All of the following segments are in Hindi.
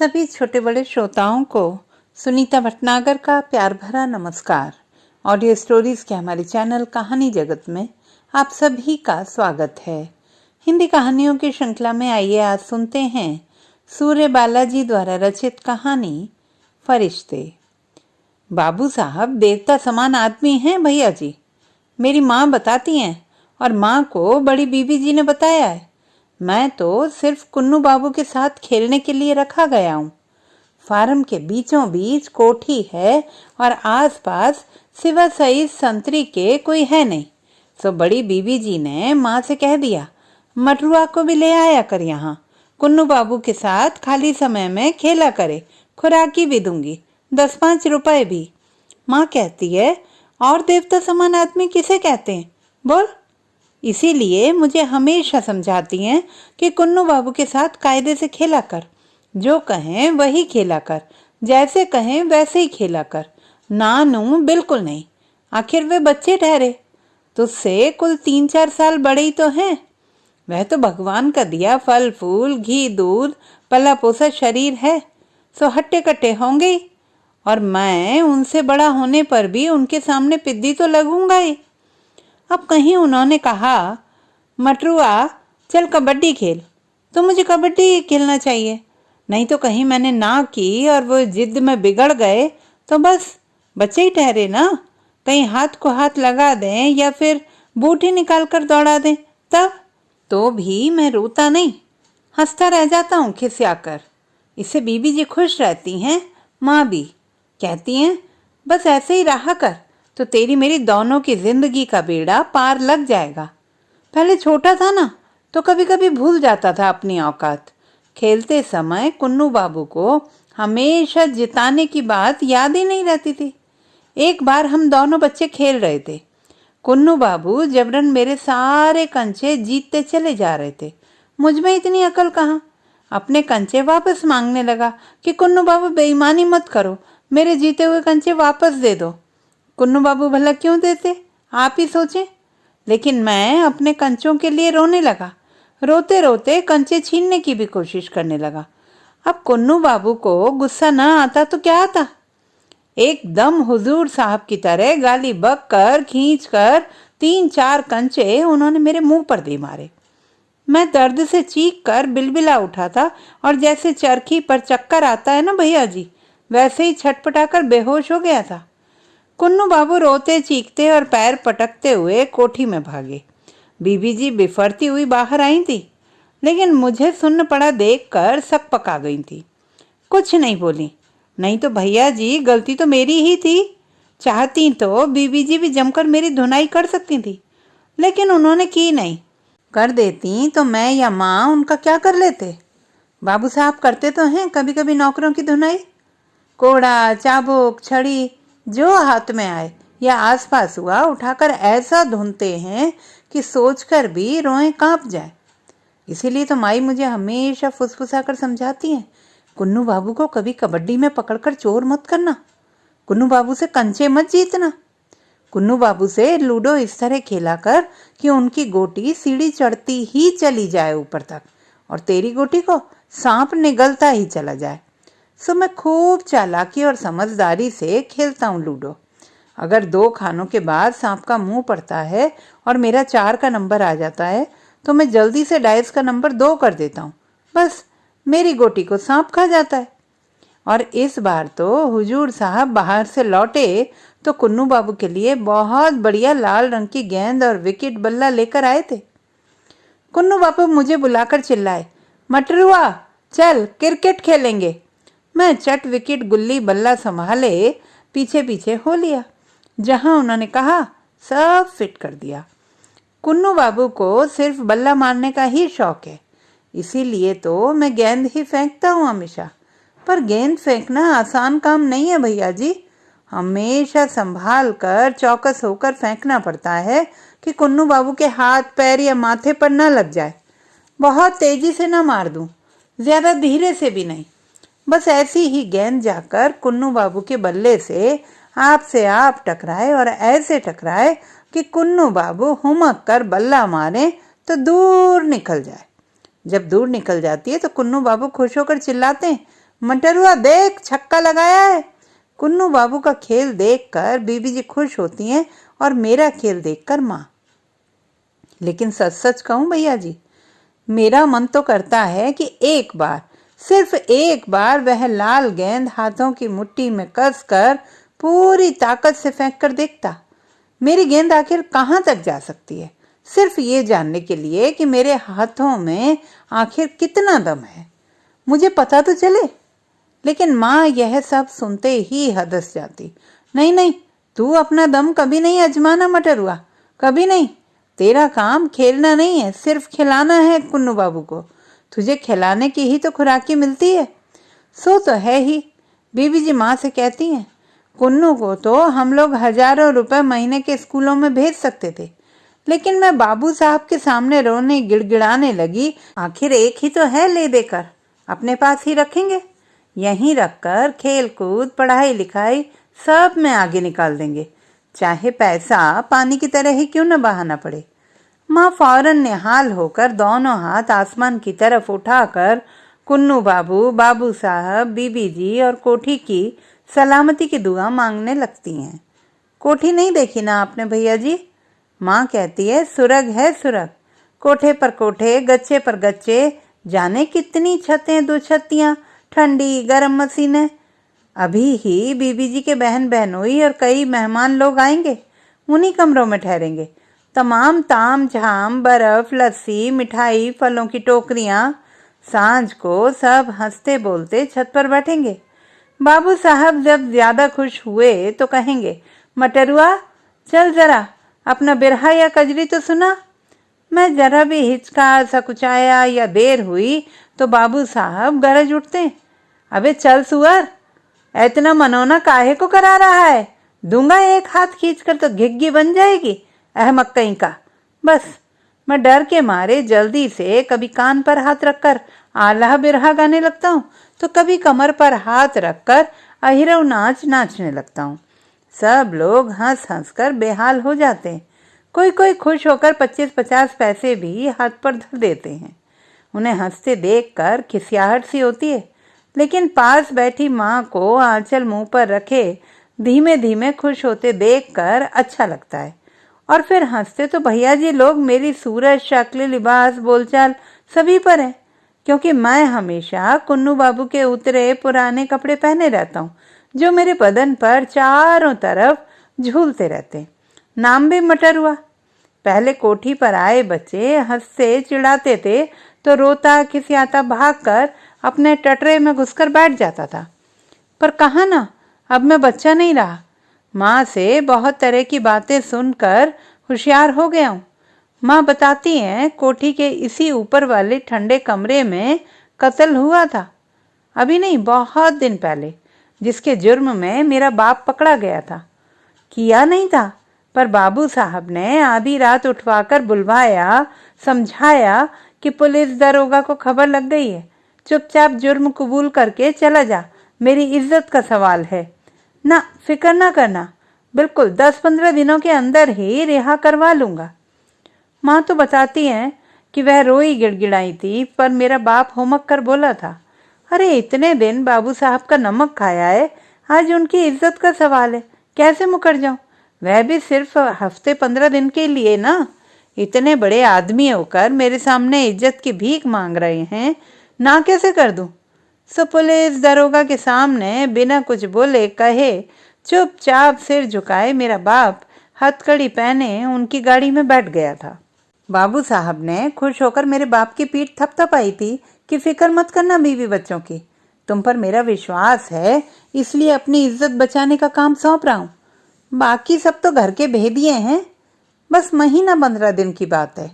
सभी छोटे बड़े श्रोताओं को सुनीता भटनागर का प्यार भरा नमस्कार। ऑडियो स्टोरीज के हमारे चैनल कहानी जगत में आप सभी का स्वागत है। हिंदी कहानियों की श्रृंखला में आइए आज सुनते हैं सूर्य बालाजी द्वारा रचित कहानी फरिश्ते। बाबू साहब देवता समान आदमी हैं भैया जी, मेरी माँ बताती हैं और माँ को बड़ी बीबी जी ने बताया है। मैं तो सिर्फ कुन्नू बाबू के साथ खेलने के लिए रखा गया हूँ। फार्म के बीचों बीच कोठी है और आसपास सिवा सही संतरी के कोई है नहीं। सो बड़ी बीबी जी ने माँ से कह दिया, मटरुआ को भी ले आया कर यहाँ, कुन्नू बाबू के साथ खाली समय में खेला करे, खुराकी भी दूंगी, 10-5 रुपए भी। माँ कहती है, और देवता समान आदमी किसे कहते हैं बोल? इसीलिए मुझे हमेशा समझाती हैं कि कुन्नू बाबू के साथ कायदे से खेला कर, जो कहें वही खेला कर, जैसे कहें वैसे ही खेला कर, ना नू बिल्कुल नहीं। आखिर वे बच्चे ठहरे, तुझसे कुल 3-4 साल बड़े ही तो हैं। वह तो भगवान का दिया फल फूल घी दूध पला पोसा शरीर है, सो हट्टे कट्टे होंगे ही। और मैं उनसे बड़ा होने पर भी उनके सामने पिद्दी तो लगूंगा ही। अब कहीं उन्होंने कहा, मटरुआ चल कबड्डी खेल, तो मुझे कबड्डी खेलना चाहिए। नहीं तो कहीं मैंने ना की और वो जिद में बिगड़ गए तो बस बच्चे ही ठहरे ना। कहीं हाथ को हाथ लगा दें या फिर बूटी निकाल कर दौड़ा दें, तब तो भी मैं रोता नहीं, हंसता रह जाता हूँ खिसिया कर। इससे बीबी जी खुश रहती हैं, माँ भी कहती हैं बस ऐसे ही रहा कर, तो तेरी मेरी दोनों की जिंदगी का बेड़ा पार लग जाएगा। पहले छोटा था ना तो कभी कभी भूल जाता था अपनी औकात। खेलते समय कुन्नू बाबू को हमेशा जिताने की बात याद ही नहीं रहती थी। एक बार हम दोनों बच्चे खेल रहे थे, कुन्नू बाबू जबरन मेरे सारे कंचे जीतते चले जा रहे थे। मुझ में इतनी अकल कहाँ, अपने कंचे वापस मांगने लगा कि कुन्नू बाबू बेईमानी मत करो, मेरे जीते हुए कंचे वापस दे दो। कुन्नू बाबू भला क्यों देते, आप ही सोचें। लेकिन मैं अपने कंचों के लिए रोने लगा, रोते रोते कंचे छीनने की भी कोशिश करने लगा। अब कुन्नू बाबू को गुस्सा न आता तो क्या आता, एकदम हुजूर साहब की तरह गाली बक कर खींच कर 3-4 कंचे उन्होंने मेरे मुंह पर दे मारे। मैं दर्द से चीख कर बिलबिला उठा था और जैसे चरखी पर चक्कर आता है ना भैया जी, वैसे ही छटपटाकर बेहोश हो गया था। कुन्नू बाबू रोते चीखते और पैर पटकते हुए कोठी में भागे। बीबी जी बिफरती हुई बाहर आई थी, लेकिन मुझे सुन्न पड़ा देखकर सक पका गई थी। कुछ नहीं बोली, नहीं तो भैया जी गलती तो मेरी ही थी। चाहती तो बीबी जी भी जमकर मेरी धुनाई कर सकती थी, लेकिन उन्होंने की नहीं। कर देती तो मैं या माँ उनका क्या कर लेते। बाबू साहब करते तो हैं कभी कभी नौकरों की धुनाई। कोड़ा चाबुक छड़ी जो हाथ में आए या आसपास हुआ उठाकर ऐसा धुनते हैं कि सोचकर भी रोएं कांप जाए। इसीलिए तो माई मुझे हमेशा फुसफुसा कर समझाती हैं, कुन्नू बाबू को कभी कबड्डी में पकड़कर चोर मत करना, कुन्नू बाबू से कंचे मत जीतना, कुन्नू बाबू से लूडो इस तरह खेला कर कि उनकी गोटी सीढ़ी चढ़ती ही चली जाए ऊपर तक और तेरी गोटी को सांप निगलता ही चला जाए। सो मैं खूब चालाकी और समझदारी से खेलता हूँ लूडो। अगर 2 खानों के बाद सांप का मुंह पड़ता है और मेरा 4 का नंबर आ जाता है तो मैं जल्दी से डाइस का नंबर 2 कर देता हूँ, बस मेरी गोटी को सांप खा जाता है। और इस बार तो हुजूर साहब बाहर से लौटे तो कुन्नू बाबू के लिए बहुत बढ़िया लाल रंग की गेंद और विकेट बल्ला लेकर आए थे। कुन्नू बाबू मुझे बुलाकर चिल्लाए, मटरुआ चल क्रिकेट खेलेंगे। मैं चट विकेट गुल्ली बल्ला संभाले पीछे पीछे हो लिया। जहां उन्होंने कहा सब फिट कर दिया। कुन्नू बाबू को सिर्फ बल्ला मारने का ही शौक है, इसीलिए तो मैं गेंद ही फेंकता हूँ हमेशा। पर गेंद फेंकना आसान काम नहीं है भैया जी, हमेशा संभाल कर चौकस होकर फेंकना पड़ता है कि कुन्नू बाबू के हाथ पैर या माथे पर न लग जाए। बहुत तेजी से न मार दूं, ज्यादा धीरे से भी नहीं, बस ऐसी ही गेंद जाकर कुन्नू बाबू के बल्ले से आप टकराए और ऐसे टकराए कि कुन्नू बाबू हुमक कर बल्ला मारे तो दूर निकल जाए। जब दूर निकल जाती है तो कुन्नू बाबू खुश होकर चिल्लाते हैं, मटरुआ देख, छक्का लगाया है। कुन्नू बाबू का खेल देखकर बीबी जी खुश होती हैं और मेरा खेल देखकर माँ। लेकिन सच सच कहूं भैया जी, मेरा मन तो करता है कि एक बार, सिर्फ एक बार वह लाल गेंद हाथों की मुट्ठी में कसकर पूरी ताकत से फेंक कर देखता। मेरी गेंद आखिर कहाँ तक जा सकती है, सिर्फ ये जानने के लिए कि मेरे हाथों में आखिर कितना दम है, मुझे पता तो चले। लेकिन माँ यह सब सुनते ही हदस जाती। नहीं नहीं, तू अपना दम कभी नहीं आजमाना मटरुआ, कभी नहीं। तेरा काम खेलना नहीं है, सिर्फ खिलाना है कुन्नू बाबू को। तुझे खिलाने की ही तो खुराकी मिलती है। सो तो है ही, बीबी जी माँ से कहती हैं। कुन्नू को तो हम लोग हजारों रुपए महीने के स्कूलों में भेज सकते थे, लेकिन मैं बाबू साहब के सामने रोने गिड़गिड़ाने लगी। आखिर एक ही तो है, ले देकर अपने पास ही रखेंगे। यहीं रखकर खेल कूद पढ़ाई लिखाई सब में आगे निकाल देंगे, चाहे पैसा पानी की तरह ही क्यों न बहाना पड़े। माँ फौरन निहाल होकर दोनों हाथ आसमान की तरफ उठाकर कुन्नू बाबू, बाबू साहब, बीबी जी और कोठी की सलामती की दुआ मांगने लगती हैं। कोठी नहीं देखी ना आपने भैया जी? माँ कहती है सुरग है सुरग, कोठे पर कोठे, गच्चे पर गच्चे, जाने कितनी छतें दुछत्तियाँ, ठंडी गरम मशीनें। अभी ही बीबी जी के बहन बहनोई और कई मेहमान लोग आएंगे, उन्हीं कमरों में ठहरेंगे। तमाम ताम झाम, बर्फ, लस्सी, मिठाई, फलों की टोकरियाँ। सांझ को सब हंसते बोलते छत पर बैठेंगे। बाबू साहब जब ज्यादा खुश हुए तो कहेंगे, मटरुआ चल जरा अपना बिरहा या कजरी तो सुना। मैं जरा भी हिचका, सकुचाया या देर हुई तो बाबू साहब गरज उठते, अबे चल सुअर, इतना मनोना काहे को करा रहा है? दूंगा एक हाथ खींचकर तो घिग्गी बन जाएगी, अहमक कहीं का। बस मैं डर के मारे जल्दी से कभी कान पर हाथ रखकर आल्हा बिरहा गाने लगता हूँ, तो कभी कमर पर हाथ रखकर अहिरव नाच नाचने लगता हूँ। सब लोग हंस हंस कर बेहाल हो जाते हैं। कोई कोई खुश होकर 25-50 पैसे भी हाथ पर धर देते हैं। उन्हें हंसते देखकर खिसियाहट सी होती है, लेकिन पास बैठी माँ को आंचल मुंह पर रखे धीमे धीमे खुश होते देखकर अच्छा लगता है। और फिर हंसते तो भैया जी लोग मेरी सूरत, शक्ल, लिबास, बोलचाल सभी पर है, क्योंकि मैं हमेशा कुन्नू बाबू के उतरे पुराने कपड़े पहने रहता हूँ, जो मेरे बदन पर चारों तरफ झूलते रहते। नाम भी मटरुआ। पहले कोठी पर आए बच्चे हंसते चिढ़ाते थे तो रोता खिसियाता भागकर अपने टटरे में घुसकर बैठ जाता था। पर कहाँ ना, अब मैं बच्चा नहीं रहा। माँ से बहुत तरह की बातें सुनकर होशियार हो गया हूँ। माँ बताती हैं कोठी के इसी ऊपर वाले ठंडे कमरे में कत्ल हुआ था, अभी नहीं बहुत दिन पहले, जिसके जुर्म में मेरा बाप पकड़ा गया था। किया नहीं था, पर बाबू साहब ने आधी रात उठवाकर बुलवाया, समझाया कि पुलिस दरोगा को खबर लग गई है, चुपचाप जुर्म कबूल करके चला जा, मेरी इज्जत का सवाल है। ना फिक्र ना करना, बिल्कुल 10-15 दिनों के अंदर ही रिहा करवा लूंगा। माँ तो बताती हैं कि वह रोई गिड़गिड़ाई थी, पर मेरा बाप होमक कर बोला था, अरे इतने दिन बाबू साहब का नमक खाया है, आज उनकी इज्जत का सवाल है, कैसे मुकर जाऊं? वह भी सिर्फ हफ्ते 15 दिन के लिए ना। इतने बड़े आदमी होकर मेरे सामने इज्जत की भीख मांग रहे हैं, ना कैसे कर दूं? सो पुलिस दरोगा के सामने बिना कुछ बोले कहे चुपचाप सिर झुकाए मेरा बाप हथकड़ी पहने उनकी गाड़ी में बैठ गया था। बाबू साहब ने खुश होकर मेरे बाप की पीठ थपथपाई थी कि फिक्र मत करना बीवी बच्चों की, तुम पर मेरा विश्वास है, इसलिए अपनी इज्जत बचाने का काम सौंप रहा हूँ। बाकी सब तो घर के भेदिए हैं, बस महीना 15 दिन की बात है।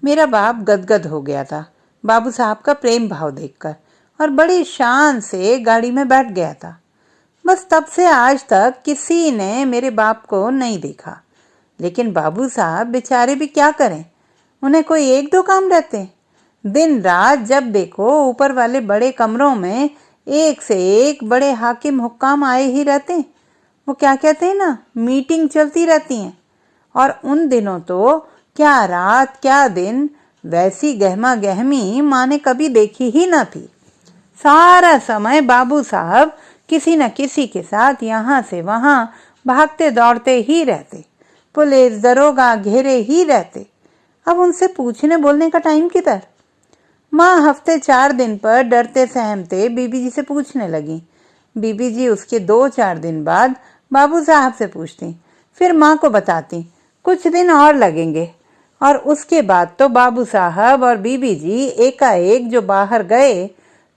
मेरा बाप गदगद हो गया था बाबू साहब का प्रेम भाव देखकर, और बड़ी शान से गाड़ी में बैठ गया था। बस तब से आज तक किसी ने मेरे बाप को नहीं देखा। लेकिन बाबू साहब बेचारे भी क्या करें, उन्हें कोई 1-2 काम रहते। दिन रात जब देखो ऊपर वाले बड़े कमरों में एक से एक बड़े हाकिम हुक्काम आए ही रहते। वो क्या कहते हैं ना, मीटिंग चलती रहती हैं। और उन दिनों तो क्या रात क्या दिन, वैसी गहमा गहमी माँ ने कभी देखी ही ना थी। सारा समय बाबू साहब किसी न किसी के साथ यहाँ से वहाँ भागते दौड़ते ही रहते। पुलिस दरोगा घेरे ही रहते। अब उनसे पूछने बोलने का टाइम किधर। माँ हफ्ते 4 दिन पर डरते सहमते बीबी जी से पूछने लगी। बीबी जी उसके 2-4 दिन बाद बाबू साहब से पूछती, फिर माँ को बताती कुछ दिन और लगेंगे। और उसके बाद तो बाबू साहब और बीबी जी एकाएक जो बाहर गए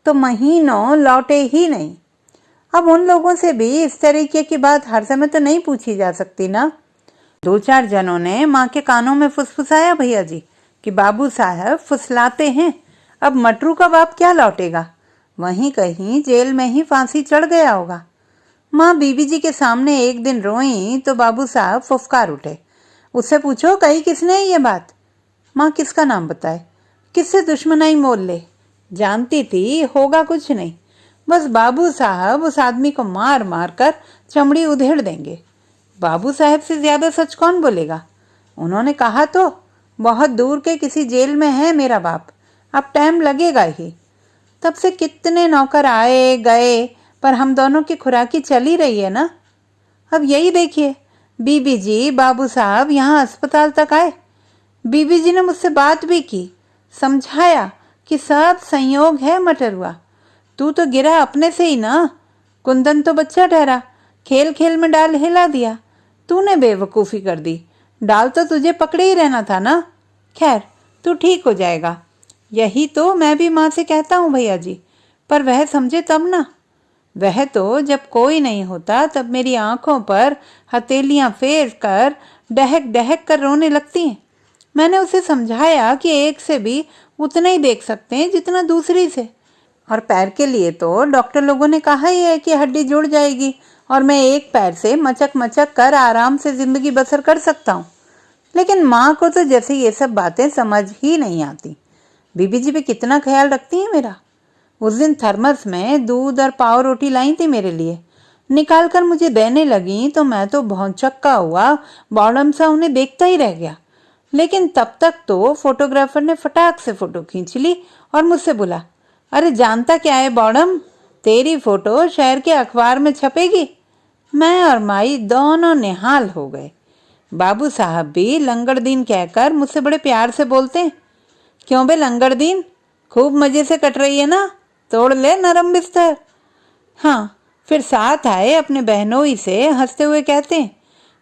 तो महीनों लौटे ही नहीं। अब उन लोगों से भी इस तरीके की बात हर समय तो नहीं पूछी जा सकती ना। 2-4 जनों ने माँ के कानों में फुसफुसाया भैया जी कि बाबू साहब फुसलाते हैं, अब मटरू का बाप क्या लौटेगा, वहीं कहीं जेल में ही फांसी चढ़ गया होगा। माँ बीबी जी के सामने एक दिन रोई तो बाबू साहब फुफकार उठे, उससे पूछो कही किसने ये बात। माँ किसका नाम बताए, किससे दुश्मनाई मोल ले। जानती थी होगा कुछ नहीं, बस बाबू साहब उस आदमी को मार मार कर चमड़ी उधेड़ देंगे। बाबू साहब से ज्यादा सच कौन बोलेगा। उन्होंने कहा तो बहुत दूर के किसी जेल में है मेरा बाप, अब टाइम लगेगा ही। तब से कितने नौकर आए गए पर हम दोनों की खुराकी चली रही है ना। अब यही देखिए बीबी जी बाबू साहब यहाँ अस्पताल तक आए। बीबी जी ने मुझसे बात भी की, समझाया कि सब संयोग है मटरुआ, तू तो गिरा अपने से ही ना। कुंदन तो बच्चा ठहरा, खेल खेल में डाल हिला दिया, तूने बेवकूफ़ी कर दी, डाल तो तुझे पकड़े ही रहना था ना। खैर तू ठीक हो जाएगा, यही तो मैं भी माँ से कहता हूँ भैया जी, पर वह समझे तब ना। वह तो जब कोई नहीं होता तब मेरी आंखों पर हथेलियां फेर कर डहक डहक कर रोने लगती हैं। मैंने उसे समझाया कि एक से भी उतना ही देख सकते हैं जितना दूसरी से, और पैर के लिए तो डॉक्टर लोगों ने कहा ही है कि हड्डी जुड़ जाएगी और मैं एक पैर से मचक मचक कर आराम से जिंदगी बसर कर सकता हूँ। लेकिन माँ को तो जैसे ये सब बातें समझ ही नहीं आती। बीबी जी भी कितना ख्याल रखती है मेरा। उस दिन थर्मस में दूध और पाव रोटी लाई थी मेरे लिए, निकाल कर मुझे देने लगी तो मैं तो भौंचक्का हुआ बॉडम सा उन्हें देखता ही रह गया। लेकिन तब तक तो फोटोग्राफर ने फटाक से फोटो खींच ली और मुझसे बोला, अरे जानता क्या है बॉडम, तेरी फोटो शहर के अखबार में छपेगी। मैं और माई दोनों निहाल हो गए। बाबू साहब भी लंगड़दीन कहकर मुझसे बड़े प्यार से बोलते, क्यों बे लंगड़दीन, खूब मजे से कट रही है ना, तोड़ ले नरम बिस्तर। हाँ, फिर साथ आए अपने बहनोई से हंसते हुए कहते हैं,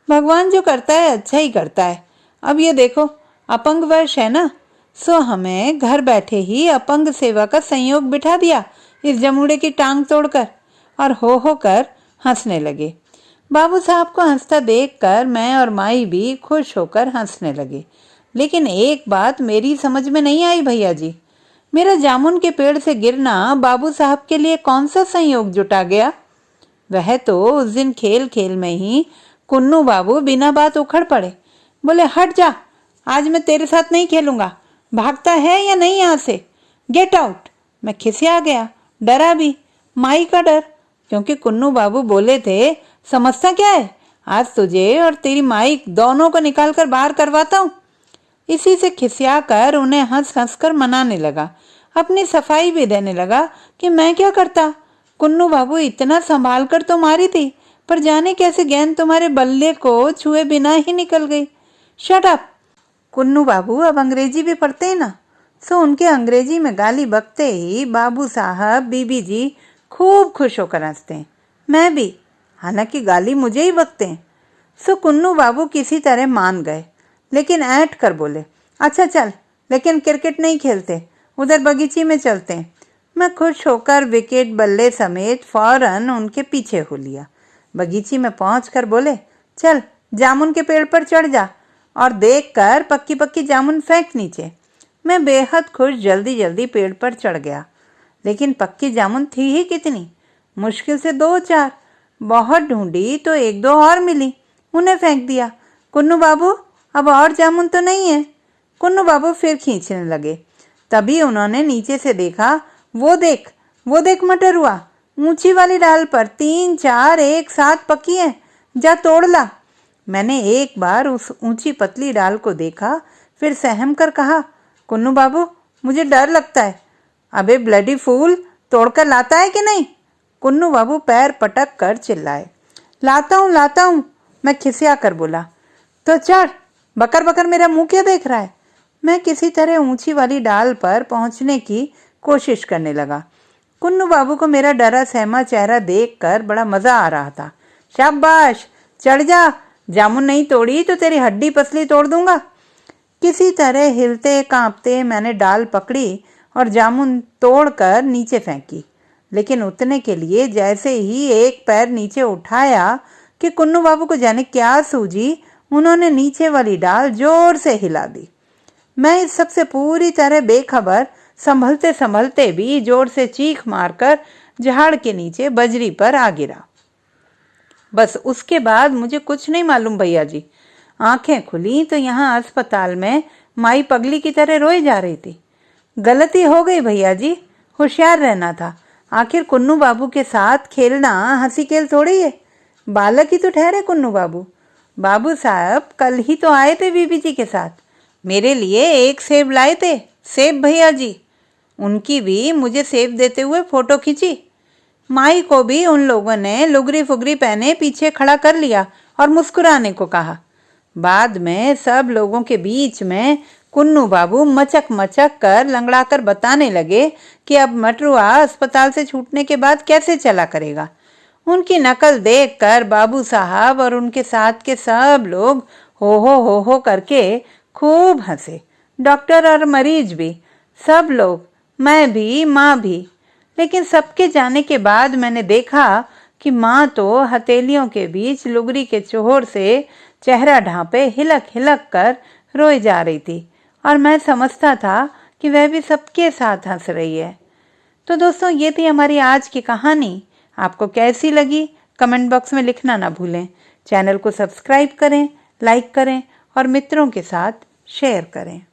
भगवान जो करता है अच्छा ही करता है। अब ये देखो अपंग वर्ष है ना, सो हमें घर बैठे ही अपंग सेवा का संयोग बिठा दिया इस जमुड़े की टांग तोड़कर, और हो कर हंसने लगे। बाबू साहब को हंसता देखकर मैं और माई भी खुश होकर हंसने लगे। लेकिन एक बात मेरी समझ में नहीं आई भैया जी, मेरा जामुन के पेड़ से गिरना बाबू साहब के लिए कौन सा संयोग जुटा गया। वह तो उस दिन खेल खेल में ही कुन्नू बाबू बिना बात उखड़ पड़े, बोले हट जा, आज मैं तेरे साथ नहीं खेलूंगा, भागता है या नहीं यहाँ से, गेट आउट। मैं खिसिया गया, डरा भी, माई का डर, क्योंकि कुन्नू बाबू बोले थे, समझता क्या है, आज तुझे और तेरी माई दोनों को निकाल कर बाहर करवाता हूँ। इसी से खिसिया कर उन्हें हंस हंस कर मनाने लगा, अपनी सफाई भी देने लगा कि मैं क्या करता, कुन्नू बाबू इतना संभाल कर तो मारी थी, पर जाने कैसे गेंद तुम्हारे बल्ले को छुए बिना ही निकल गई। Shut up. कुन्नू बाबू अब अंग्रेजी भी पढ़ते हैं ना, सो उनके अंग्रेजी में गाली बकते ही बाबू साहब बीबी जी खूब खुश होकर हंसते हैं, मैं भी, हालांकि गाली मुझे ही बकते हैं। सो कुन्नू बाबू किसी तरह मान गए, लेकिन ऐंठ कर बोले, अच्छा चल, लेकिन क्रिकेट नहीं खेलते, उधर बगीची में चलते हैं। मैं खुश होकर विकेट बल्ले समेत फौरन उनके पीछे हो लिया। बगीची में पहुंचकर बोले, चल जामुन के पेड़ पर चढ़ जा और देखकर पक्की पक्की जामुन फेंक नीचे। मैं बेहद खुश जल्दी जल्दी पेड़ पर चढ़ गया, लेकिन पक्की जामुन थी ही कितनी, मुश्किल से 2-4, बहुत ढूंढी तो 1-2 और मिली, उन्हें फेंक दिया। कुन्नू बाबू अब और जामुन तो नहीं है। कुन्नू बाबू फिर खींचने लगे, तभी उन्होंने नीचे से देखा, वो देख मटरुआ, ऊंची वाली डाल पर 3-4 एक साथ पकी है, जा तोड़ ला। मैंने एक बार उस ऊंची पतली डाल को देखा, फिर सहम कर कहा, कुन्नू बाबू मुझे डर लगता है। अबे ब्लडी फूल, तोड़कर लाता है कि नहीं? कुन्नू बाबू पैर पटक कर चिल्लाए। लाता हूँ, मैं खिसिया कर बोला। तो चढ़, बकर बकर मेरा मुंह क्या देख रहा है? मैं किसी तरह ऊंची वाली डाल पर पहुंचने की कोशिश करने लगा। कुन्नू बाबू को मेरा डरा सहमा चेहरा देखकर बड़ा मजा आ रहा था। शाबाश, चढ़ जा, जामुन नहीं तोड़ी तो तेरी हड्डी पसली तोड़ दूंगा। किसी तरह हिलते कांपते मैंने डाल पकड़ी और जामुन तोड़कर नीचे फेंकी। लेकिन उतने के लिए जैसे ही एक पैर नीचे उठाया कि कुन्नू बाबू को जाने क्या सूझी, उन्होंने नीचे वाली डाल जोर से हिला दी। मैं इस सब से पूरी तरह बेखबर संभलते संभलते भी जोर से चीख मारकर झाड़ के नीचे बजरी पर आ गिरा। बस उसके बाद मुझे कुछ नहीं मालूम भैया जी। आंखें खुली तो यहाँ अस्पताल में माई पगली की तरह रोई जा रही थी। गलती हो गई भैया जी, होशियार रहना था। आखिर कुन्नू बाबू के साथ खेलना हंसी खेल थोड़ी है। बालक ही तो ठहरे कुन्नू बाबू। बाबू साहब कल ही तो आए थे बीबी जी के साथ, मेरे लिए एक सेब लाए थे। सेब भैया जी, उनकी भी मुझे सेब देते हुए फोटो खींची। माई को भी उन लोगों ने लुगरी फुगरी पहने पीछे खड़ा कर लिया और मुस्कुराने को कहा। बाद में सब लोगों के बीच में कुन्नू बाबू मचक मचक कर लंगड़ा कर बताने लगे कि अब मटरुआ अस्पताल से छूटने के बाद कैसे चला करेगा। उनकी नकल देखकर बाबू साहब और उनके साथ के सब लोग हो करके खूब हंसे। डॉक्टर और मरीज भी, सब लोग, मैं भी, माँ भी। लेकिन सबके जाने के बाद मैंने देखा कि माँ तो हथेलियों के बीच लुगरी के चोहर से चेहरा ढांपे हिलक हिलक कर रोए जा रही थी और मैं समझता था कि वह भी सबके साथ हंस रही है। तो दोस्तों, ये थी हमारी आज की कहानी। आपको कैसी लगी कमेंट बॉक्स में लिखना ना भूलें। चैनल को सब्सक्राइब करें, लाइक करें और मित्रों के साथ शेयर करें।